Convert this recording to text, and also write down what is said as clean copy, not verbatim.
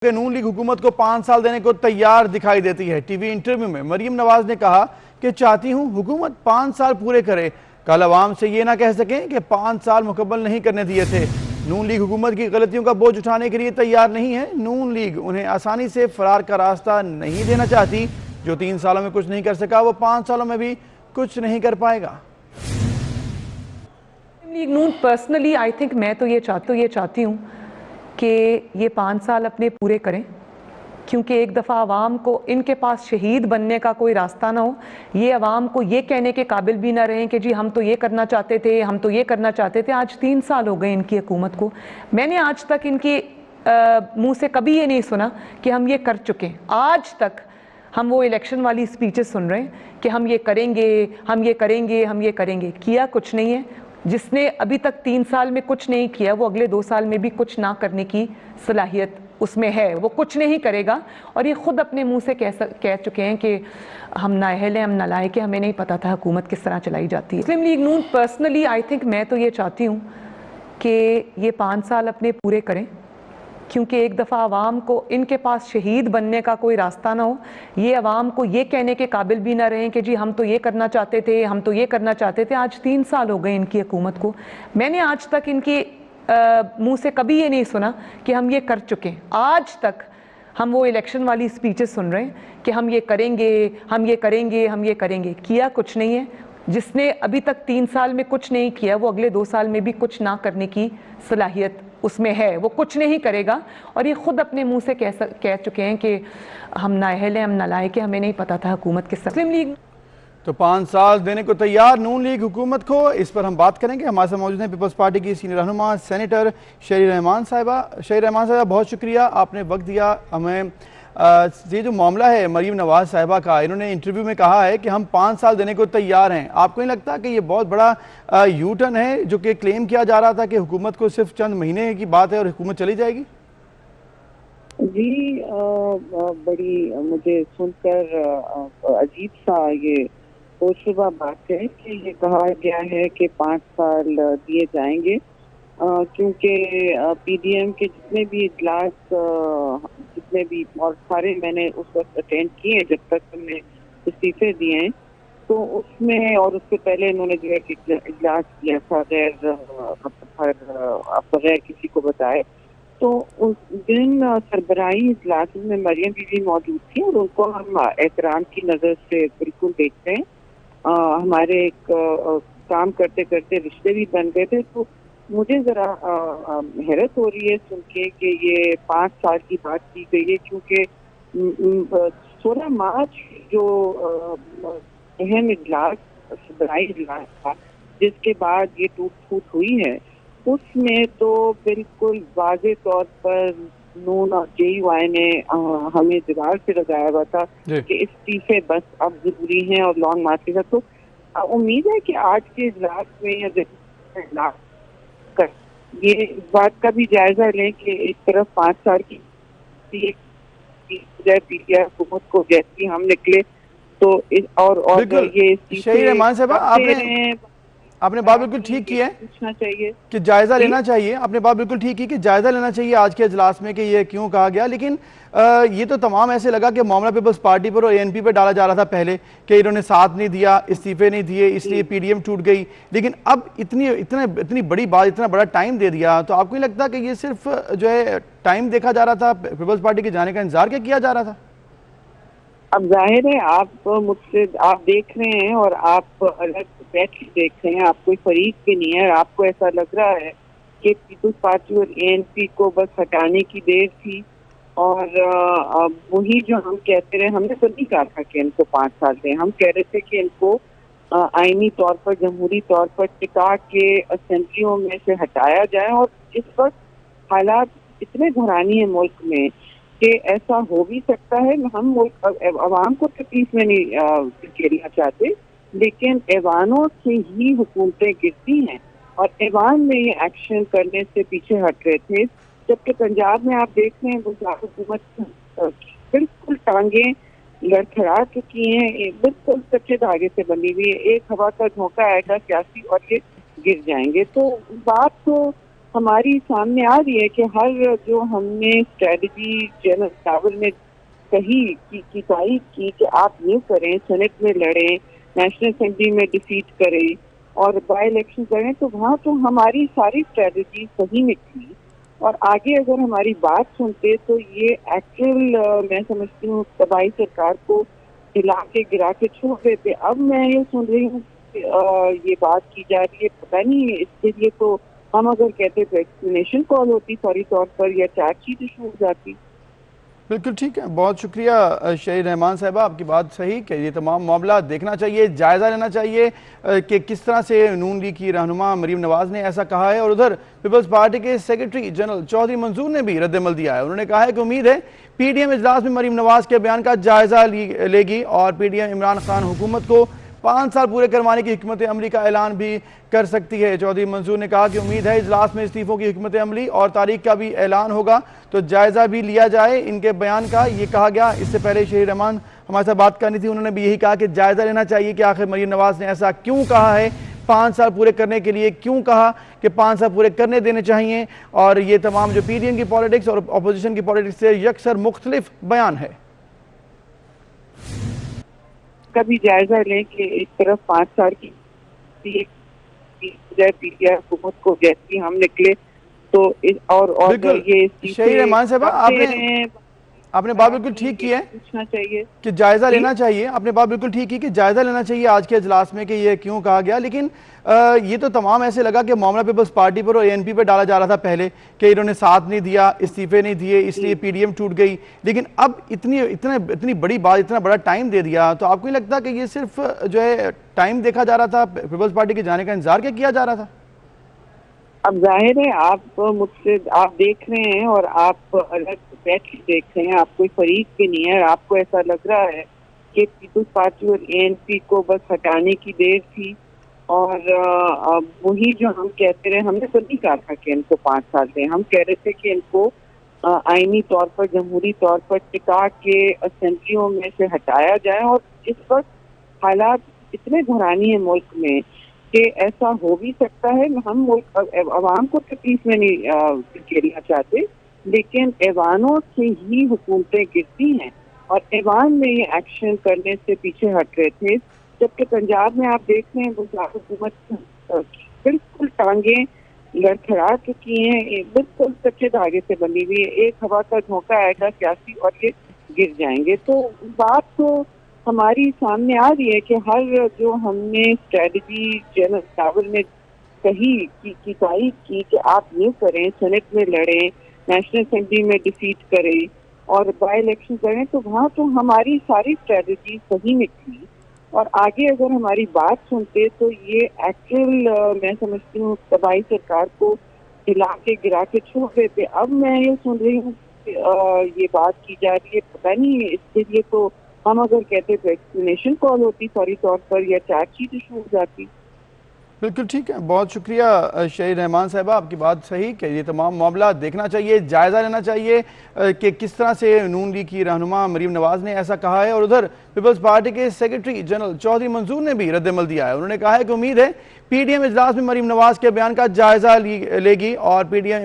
कि नून लीग हुकूमत को 5 साल देने को तैयार दिखाई देती है। टीवी इंटरव्यू में मरियम नवाज ने कहा कि चाहती हूं हुकूमत 5 साल पूरे करे, कल अवाम से ये ना कह सकें कि 5 साल मुकम्मल नहीं करने दिए थे। नून लीग हुकूमत की गलतियों का बोझ उठाने के लिए तैयार नहीं है। नून लीग उन्हें आसानी से फरार का रास्ता नहीं देना चाहती। जो 3 सालों में कुछ नहीं कर सका वो 5 सालों में भी कुछ नहीं कर पाएगा। League Noon personally I think मैं तो ये चाहती हूँ कि ये 5 साल अपने पूरे करें, क्योंकि एक दफ़ा आवाम को इनके पास शहीद बनने का कोई रास्ता ना हो। ये आवाम को ये कहने के काबिल भी ना रहें कि जी हम तो ये करना चाहते थे, हम तो ये करना चाहते थे। आज 3 साल हो गए इनकी हुकूमत को। मैंने आज तक इनके मुंह से कभी ये नहीं सुना कि हम ये कर चुके हैं। आज तक हम वो इलेक्शन वाली स्पीचेस सुन रहे हैं कि हम ये करेंगे, हम ये करेंगे, हम ये करेंगे। किया कुछ नहीं है। जिसने अभी तक 3 साल में कुछ नहीं किया वो अगले 2 साल में भी कुछ ना करने की सलाहियत उसमें है। वो कुछ नहीं करेगा और ये खुद अपने मुंह से कह चुके हैं कि हम नाअहल हैं, हम नालायक हैं, हमें नहीं पता था हुकूमत किस तरह चलाई जाती है। Muslim League Noon personally I think मैं तो ये चाहती हूँ कि ये 5 साल अपने पूरे करें, क्योंकि एक दफ़ा आवाम को इनके पास शहीद बनने का कोई रास्ता ना हो। ये आवाम को ये कहने के काबिल भी ना रहें कि जी हम तो ये करना चाहते थे, हम तो ये करना चाहते थे। आज 3 साल हो गए इनकी हुकूमत को। मैंने आज तक इनके मुंह से कभी ये नहीं सुना कि हम ये कर चुके हैं। आज तक हम वो इलेक्शन वाली स्पीचेस सुन रहे हैं कि हम ये करेंगे, हम ये करेंगे, हम ये करेंगे। किया कुछ नहीं है। जिसने अभी तक 3 साल में कुछ नहीं किया वो अगले 2 साल में भी कुछ ना करने की सलाहियत उसमें है। वो कुछ नहीं करेगा और ये खुद अपने मुंह से कह चुके हैं कि हम नाअहल हैं, हम नालायक हैं, हमें नहीं पता था हुकूमत किस तरह। मुस्लिम लीग तो 5 साल देने को तैयार नून लीग हुकूमत को। इस पर हम बात करेंगे। हमारे साथ मौजूद हैं पीपल्स पार्टी की सीनियर रहनुमा सेनेटर शहरी रहमान साहिबा। शहरी रहमान साहिबा, बहुत शुक्रिया, आपने वक्त दिया हमें। ये जो मामला है मरीम नवाज साहिबा का, इन्होंने इंटरव्यू में कहा है कि हम 5 साल देने को तैयार हैं। आपको नहीं लगता कि ये बहुत बड़ा यू टर्न है, जो कि क्लेम किया जा रहा था कि हुकूमत को सिर्फ चंद महीने की बात है और हुकूमत चली जाएगी? जी, बड़ी मुझे सुनकर अजीब सा ये सोचुबा बात है कि ये कहा गया है कि 5 साल दिए जाएंगे, क्योंकि पीडीएम के जितने भी इजलास, जितने भी, और सारे मैंने उस वक्त अटेंड किए जब तक हमने इस्तीफे दिए हैं, तो उसमें और उससे पहले इन्होंने जो है इजलास किया था बगैर किसी को बताए। तो उस दिन सरबराही इजलास में मरियम बीवी मौजूद थी और उनको हम एहतराम की नज़र से बिल्कुल देखते हैं। हमारे एक काम करते करते रिश्ते भी बन गए थे। तो मुझे ज़रा हैरत हो रही है सुन के कि ये 5 साल की बात की गई है, क्योंकि 16 मार्च जो अहम इजलास सरबराही इजलास था जिसके बाद ये टूट फूट हुई है, उसमें तो बिल्कुल वाज़े तौर पर नून और JUI ने हमें दीवार से लगाया हुआ था कि इस्तीफे बस अब जरूरी हैं और लॉन्ग मार्च के साथ। तो उम्मीद है कि आज के इजलास में या इजलास कर ये इस बात का भी जायजा लें कि एक तरफ 5 साल की PTI हुकूमत को जैसी हम निकले तो और ये शहीद रहमान साहब, आपने बात बिल्कुल ठीक की है, पूछना चाहिए कि जायजा लेना चाहिए। आपने बात बिल्कुल ठीक की कि जायजा लेना चाहिए आज के इजलास में कि ये क्यों कहा गया। लेकिन ये तो तमाम ऐसे लगा कि मामला पीपल्स पार्टी पर और ANP पर डाला जा रहा था पहले कि इन्होंने साथ नहीं दिया, इस्तीफे नहीं दिए, इसलिए PDM टूट गई। लेकिन अब इतनी बड़ी बात, इतना बड़ा टाइम दे दिया, तो आपको नहीं लगता कि ये सिर्फ जो है टाइम देखा जा रहा था, पीपल्स पार्टी के जाने का इंतजार क्या किया जा रहा था? अब जाहिर है आप मुझसे आप देख रहे हैं और आप अलग बैठ के देख रहे हैं, आप कोई फरीक भी नहीं है। आपको ऐसा लग रहा है कि पीपल्स पार्टी और ANP को बस हटाने की देर थी और वही जो हम कहते रहे, हमने तो नहीं कहा था कि इनको 5 साल दें। हम कह रहे थे कि इनको आईनी तौर पर, जमहूरी तौर पर टिका के असेंबलियों में से हटाया जाए। और इस वक्त हालात इतने घरानी है मुल्क में कि ऐसा हो भी सकता है। हम मुल्क अवाम को तकलीफ में नहीं गिरना चाहते, लेकिन ऐवानों से ही हुकूमतें गिरती हैं और ऐवान में ये एक्शन करने से पीछे हट रहे थे। जबकि पंजाब में आप देख रहे हैं गुजरात हुकूमत बिल्कुल टांगे लड़खड़ा चुकी हैं, बिल्कुल कच्चे धागे से बनी हुई है। एक हवा का झोंका आएगा सियासी और ये गिर जाएंगे। तो बात तो हमारी सामने आ रही है कि हर जो हमने स्ट्रेटजी जनरल स्टावर ने कही की तारीफ की कि आप ये करें, सेनेट में लड़ें, नेशनल असेंबली में डिफीट करें और बाई इलेक्शन करें, तो वहाँ तो हमारी सारी स्ट्रेटजी सही निकली। और आगे अगर हमारी बात सुनते तो ये एक्चुअल मैं समझती हूँ तबाही सरकार को हिला के गिरा के छोड़ देते। अब मैं ये सुन रही हूँ ये बात की जा रही है, पता नहीं इसके लिए तो हम अगर कहते तो एक्सप्लेनेशन कॉल होती फौरी तौर पर या चार्जशीट इशू हो जाती। बिल्कुल ठीक है, बहुत शुक्रिया शहीद रहमान साहिबा, आपकी बात सही कि ये तमाम मामला देखना चाहिए, जायज़ा लेना चाहिए कि किस तरह से नून लीग की रहनुमा मरीम नवाज़ ने ऐसा कहा है। और उधर पीपल्स पार्टी के सेक्रेटरी जनरल चौधरी मंसूर ने भी रद्दमल दिया है। उन्होंने कहा है कि उम्मीद है PDM इजलास में मरीम नवाज़ के बयान का जायज़ा लेगी और PDM इमरान खान हुकूमत को 5 साल पूरे करवाने की हिकमत अमली का ऐलान भी कर सकती है। चौधरी मंसूर ने कहा कि उम्मीद है इजलास में इस्तीफों की हिकमत अमली और तारीख का भी ऐलान होगा तो जायज़ा भी लिया जाए इनके बयान का। ये कहा गया, इससे पहले शहीद रहमान हमारे साथ बात करनी थी, उन्होंने भी यही कहा कि जायज़ा लेना चाहिए कि आखिर मरीम नवाज़ ने ऐसा क्यों कहा है, 5 साल पूरे करने के लिए क्यों कहा कि 5 साल पूरे करने देने चाहिए। और ये तमाम जो PDM की पॉलिटिक्स और अपोजिशन की पॉलिटिक्स से यकसर मुख्तलिफ बयान है। कभी जायजा लें कि एक तरफ 5 साल की PDM हुकूमत को जैसी हम निकले तो और ये शहीद रहमान साहब, आपने बात बिल्कुल ठीक की है, पूछना चाहिए कि जायजा लेना चाहिए। आपने बात बिल्कुल ठीक की कि जायजा लेना चाहिए आज के इजलास में कि ये क्यों कहा गया। लेकिन ये तो तमाम ऐसे लगा कि मामला पीपल्स पार्टी पर और ANP पर डाला जा रहा था पहले कि इन्होंने साथ नहीं दिया, इस्तीफे नहीं दिए, इसलिए PDM टूट गई। लेकिन अब इतनी बड़ी बात, इतना बड़ा टाइम दे दिया, तो आपको नहीं लगता कि ये सिर्फ जो है टाइम देखा जा रहा था, पीपल्स पार्टी के जाने का इंतजार क्या किया जा रहा था? अब जाहिर है आप देख रहे हैं और आप अलग बैठ के देख रहे हैं, आप कोई फरीक भी नहीं है। आपको ऐसा लग रहा है कि पीपल्स पार्टी और ANP को बस हटाने की देर थी और वही जो हम कहते रहे, हमने तो नहीं कहा था कि इनको 5 साल दें, हम कह रहे थे कि इनको आईनी तौर पर, जमहूरी तौर पर टिका के असेंबलियों में से हटाया जाए। और इस वक्त हालात इतने घरानी है मुल्क में कि ऐसा हो भी सकता है। हम अवाम को तकलीफ में नहीं गिरना चाहते, लेकिन ऐवानों से ही हुकूमतें गिरती हैं और ऐवान में ये एक्शन करने से पीछे हट रहे थे। जबकि पंजाब में आप देख रहे हैं गुजरात हुकूमत बिल्कुल टांगे लड़खड़ा चुकी हैं, बिल्कुल कच्चे धागे से बनी हुई है। एक हवा का झोंका आएगा सियासी और ये गिर जाएंगे। तो बात तो हमारी सामने आ रही है कि हर जो हमने स्ट्रेटजी जनरल स्टावर ने कही की तारीफ की कि आप ये करें, सेनेट में लड़ें, नेशनल असेंबली में डिफीट करें और बाई इलेक्शन करें, तो वहाँ तो हमारी सारी स्ट्रेटजी सही निकली। और आगे अगर हमारी बात सुनते तो ये एक्चुअल मैं समझती हूँ तबाही सरकार को हिला के गिरा के छोड़ देते। अब मैं ये सुन रही हूँ ये बात की जा रही है, पता नहीं इसके लिए तो हम अगर कहते तो एक्सप्लेनेशन कॉल होती फौरी तौर पर या चार्जशीट इशू हो जाती। बिल्कुल ठीक है, बहुत शुक्रिया शहीद रहमान साहिबा, आपकी बात सही कि ये तमाम मामला देखना चाहिए, जायज़ा लेना चाहिए कि किस तरह से नून लीग की रहनुमा मरीम नवाज़ ने ऐसा कहा है। और उधर पीपल्स पार्टी के सेक्रेटरी जनरल चौधरी मंसूर ने भी रद्दमल दिया है। उन्होंने कहा है कि उम्मीद है PDM इजलास में मरीम नवाज़ के बयान का जायज़ा लेगी और PDM